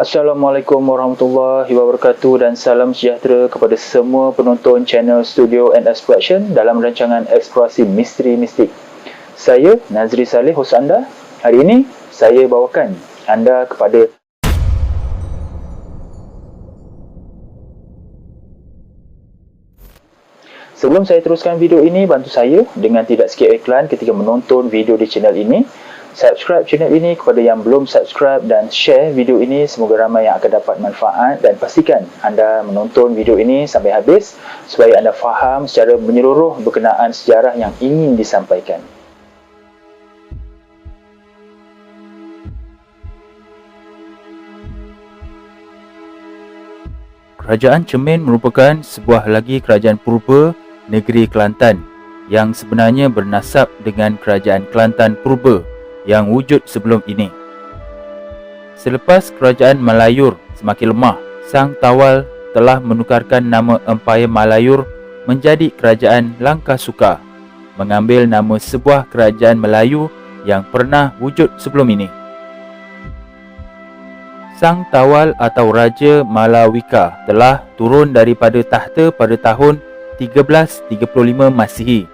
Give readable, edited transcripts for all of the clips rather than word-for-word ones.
Assalamualaikum warahmatullahi wabarakatuh dan salam sejahtera kepada semua penonton channel Studio and Exploration dalam rancangan Eksplorasi Misteri Mistik. Saya Nazri Saleh, hos anda. Hari ini saya bawakan anda kepada Sebelum saya teruskan video ini, bantu saya dengan tidak skip iklan ketika menonton video di channel ini. Subscribe channel ini kepada yang belum subscribe dan share video ini, semoga ramai yang akan dapat manfaat, dan pastikan anda menonton video ini sampai habis supaya anda faham secara menyeluruh berkenaan sejarah yang ingin disampaikan. Kerajaan Cermin merupakan sebuah lagi kerajaan purba negeri Kelantan yang sebenarnya bernasab dengan kerajaan Kelantan purba yang wujud sebelum ini. Selepas kerajaan Malayur semakin lemah, Sang Tawal telah menukarkan nama Empayar Malayur menjadi kerajaan Langkasuka, mengambil nama sebuah kerajaan Melayu yang pernah wujud sebelum ini. Sang Tawal atau Raja Malawika telah turun daripada tahta pada tahun 1335 Masihi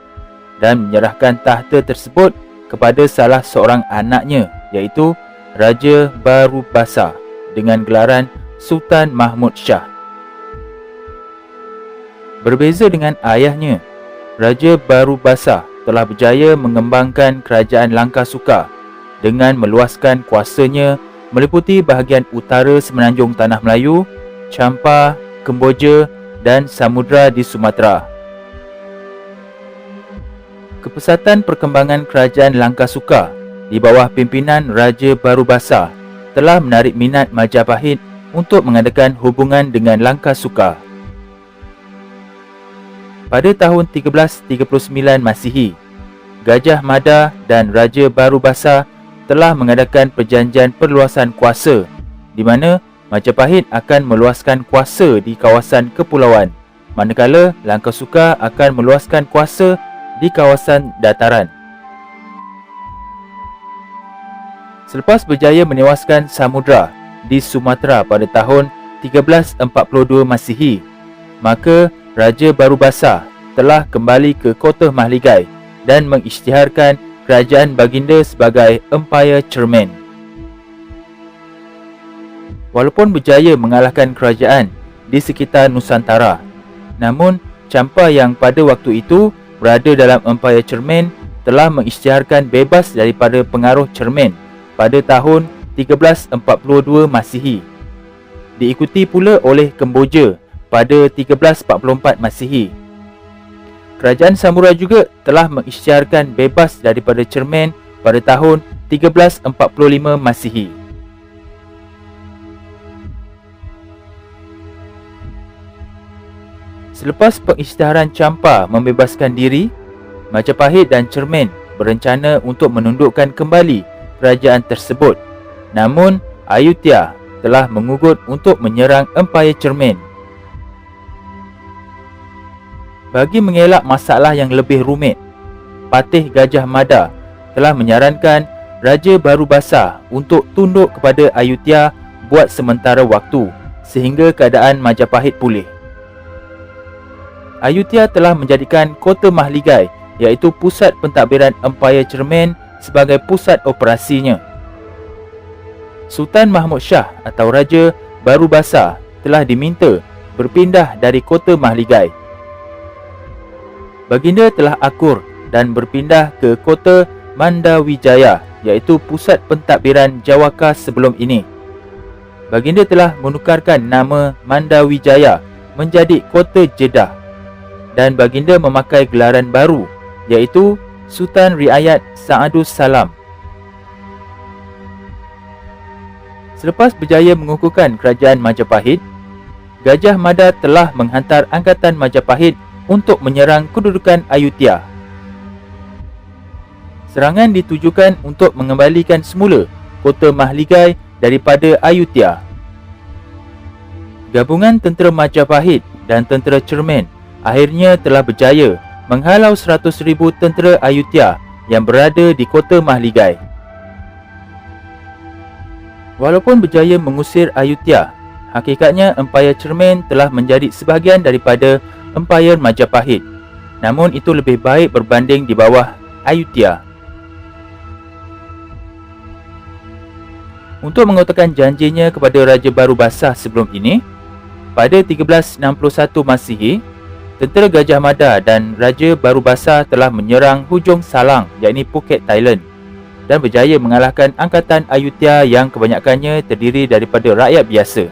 dan menyerahkan tahta tersebut kepada salah seorang anaknya, iaitu Raja Barubasa dengan gelaran Sultan Mahmud Shah. Berbeza dengan ayahnya, Raja Barubasa telah berjaya mengembangkan kerajaan Langkasuka dengan meluaskan kuasanya meliputi bahagian utara semenanjung Tanah Melayu, Champa, Kemboja dan Samudra di Sumatera. Kepesatan perkembangan kerajaan Langkasuka di bawah pimpinan Raja Barubasa telah menarik minat Majapahit untuk mengadakan hubungan dengan Langkasuka. Pada tahun 1339 Masihi, Gajah Mada dan Raja Barubasa telah mengadakan perjanjian perluasan kuasa di mana Majapahit akan meluaskan kuasa di kawasan kepulauan, manakala Langkasuka akan meluaskan kuasa di kawasan dataran. Selepas berjaya menewaskan Samudra di Sumatera pada tahun 1342 Masihi, maka Raja Barubasa telah kembali ke Kota Mahligai dan mengisytiharkan kerajaan baginda sebagai Empayar Cermin. Walaupun berjaya mengalahkan kerajaan di sekitar Nusantara, namun Champa yang pada waktu itu berada dalam Empayar Cermin telah mengisytiharkan bebas daripada pengaruh Cermin pada tahun 1342 Masihi. Diikuti pula oleh Kemboja pada 1344 Masihi. Kerajaan Samurai juga telah mengisytiharkan bebas daripada Cermin pada tahun 1345 Masihi. Selepas pengisytiharan Champa membebaskan diri, Majapahit dan Cermin berencana untuk menundukkan kembali kerajaan tersebut. Namun, Ayutthaya telah mengugut untuk menyerang Empayar Cermin. Bagi mengelak masalah yang lebih rumit, Patih Gajah Mada telah menyarankan Raja Barubasa untuk tunduk kepada Ayutthaya buat sementara waktu sehingga keadaan Majapahit pulih. Ayutthaya telah menjadikan Kota Mahligai, iaitu pusat pentadbiran Empayar Cermin, sebagai pusat operasinya. Sultan Mahmud Shah atau Raja Barubasa telah diminta berpindah dari Kota Mahligai. Baginda telah akur dan berpindah ke Kota Mandawijaya, iaitu pusat pentadbiran Jawaka sebelum ini. Baginda telah menukarkan nama Mandawijaya menjadi Kota Jeddah, dan baginda memakai gelaran baru, iaitu Sultan Riayat Sa'adus Salam. Selepas berjaya mengukuhkan kerajaan Majapahit, Gajah Mada telah menghantar angkatan Majapahit untuk menyerang kedudukan Ayutthaya. Serangan ditujukan untuk mengembalikan semula Kota Mahligai daripada Ayutthaya. Gabungan tentera Majapahit dan tentera Cermin akhirnya telah berjaya menghalau 100,000 tentera Ayutthaya yang berada di Kota Mahligai. Walaupun berjaya mengusir Ayutthaya, hakikatnya Empayar Cermin telah menjadi sebahagian daripada Empayar Majapahit. Namun itu lebih baik berbanding di bawah Ayutthaya. Untuk mengutarakan janjinya kepada Raja Baru Basah sebelum ini, pada 1361 Masihi, tentera Gajah Mada dan Raja Baru Basah telah menyerang hujung Salang, yakni Phuket, Thailand, dan berjaya mengalahkan angkatan Ayutthaya yang kebanyakannya terdiri daripada rakyat biasa.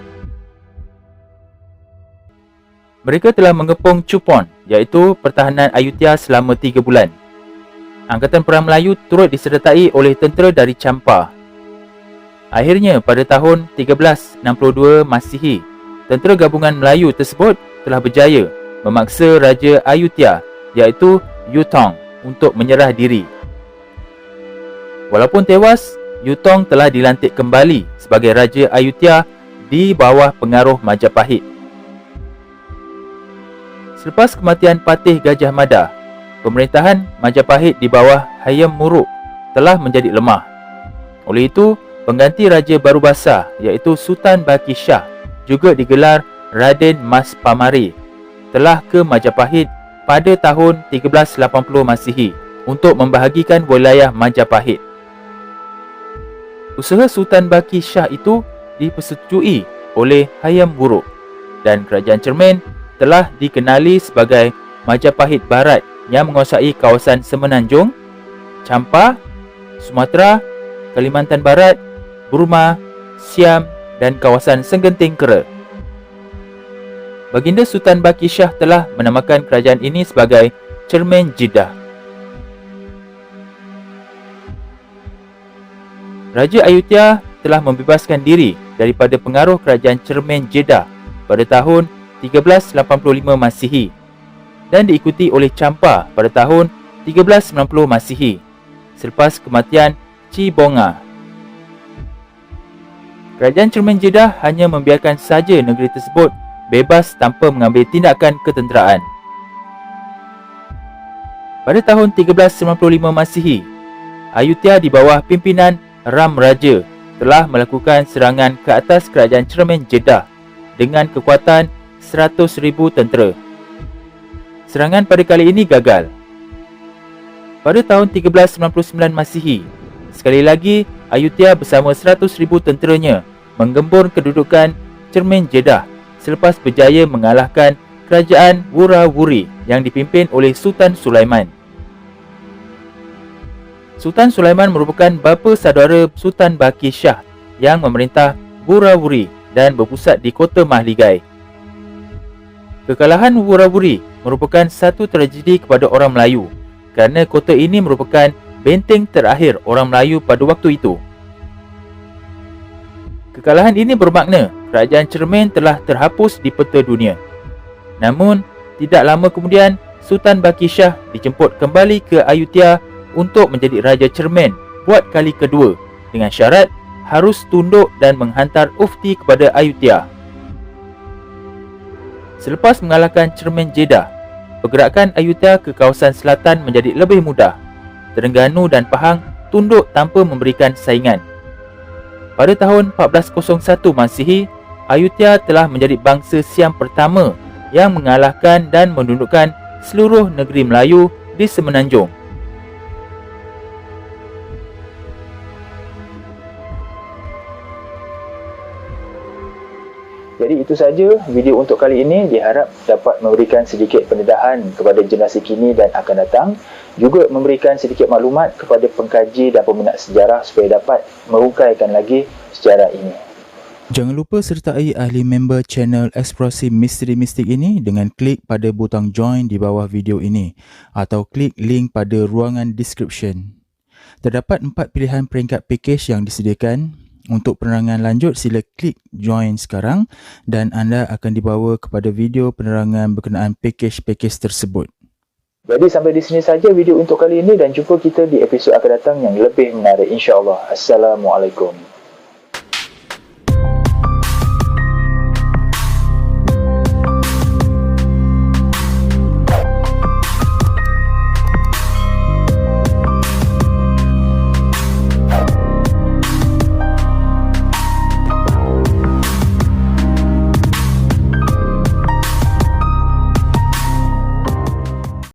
Mereka telah mengepung Chupon, iaitu pertahanan Ayutthaya selama 3 bulan. Angkatan Perang Melayu turut disertai oleh tentera dari Champa. Akhirnya pada tahun 1362 Masihi, tentera gabungan Melayu tersebut telah berjaya memaksa Raja Ayutthaya, iaitu U Thong, untuk menyerah diri. Walaupun tewas, U Thong telah dilantik kembali sebagai Raja Ayutthaya di bawah pengaruh Majapahit. Selepas kematian Patih Gajah Mada, pemerintahan Majapahit di bawah Hayam Wuruk telah menjadi lemah. Oleh itu, pengganti Raja Baru Basah, iaitu Sultan Baki Shah, juga digelar Raden Mas Pamari, telah ke Majapahit pada tahun 1380 Masihi untuk membahagikan wilayah Majapahit. Usaha Sultan Baki Shah itu dipersetujui oleh Hayam Wuruk, dan Kerajaan Cermin telah dikenali sebagai Majapahit Barat yang menguasai kawasan Semenanjung, Champa, Sumatera, Kalimantan Barat, Burma, Siam dan kawasan Senggenting Kera. Baginda Sultan Baki Shah telah menamakan kerajaan ini sebagai Cermin Jeddah. Raja Ayutthaya telah membebaskan diri daripada pengaruh kerajaan Cermin Jeddah pada tahun 1385 Masihi dan diikuti oleh Champa pada tahun 1390 Masihi selepas kematian Chi Bonga. Kerajaan Cermin Jeddah hanya membiarkan saja negeri tersebut bebas tanpa mengambil tindakan ketenteraan. Pada tahun 1395 Masihi, Ayutthaya di bawah pimpinan Ram Raja telah melakukan serangan ke atas kerajaan Cermin Jeddah dengan kekuatan 100,000 tentera. Serangan pada kali ini gagal. Pada tahun 1399 Masihi, sekali lagi Ayutthaya bersama 100,000 tenteranya menggempur kedudukan Cermin Jeddah selepas berjaya mengalahkan kerajaan Wurawuri yang dipimpin oleh Sultan Sulaiman. Sultan Sulaiman merupakan bapa saudara Sultan Baki Shah yang memerintah Wurawuri dan berpusat di kota Mahligai. Kekalahan Wurawuri merupakan satu tragedi kepada orang Melayu kerana kota ini merupakan benteng terakhir orang Melayu pada waktu itu. Kekalahan ini bermakna kerajaan Cermin telah terhapus di peta dunia. Namun, tidak lama kemudian, Sultan Baki Shah dijemput kembali ke Ayutthaya untuk menjadi Raja Cermin buat kali kedua dengan syarat harus tunduk dan menghantar ufti kepada Ayutthaya. Selepas mengalahkan Cermin Jeddah, pergerakan Ayutthaya ke kawasan selatan menjadi lebih mudah. Terengganu dan Pahang tunduk tanpa memberikan saingan. Pada tahun 1401 Masihi, Ayutthaya telah menjadi bangsa Siam pertama yang mengalahkan dan menundukkan seluruh negeri Melayu di Semenanjung. Jadi itu saja video untuk kali ini, diharap dapat memberikan sedikit pendedahan kepada generasi kini dan akan datang, juga memberikan sedikit maklumat kepada pengkaji dan peminat sejarah supaya dapat merungkaikan lagi sejarah ini. Jangan lupa sertai ahli member channel Eksplorasi Misteri Mistik ini dengan klik pada butang join di bawah video ini atau klik link pada ruangan description. Terdapat 4 pilihan peringkat package yang disediakan. Untuk penerangan lanjut, sila klik join sekarang dan anda akan dibawa kepada video penerangan berkenaan package-package tersebut. Jadi sampai di sini saja video untuk kali ini dan jumpa kita di episod akan datang yang lebih menarik insya-Allah. Assalamualaikum.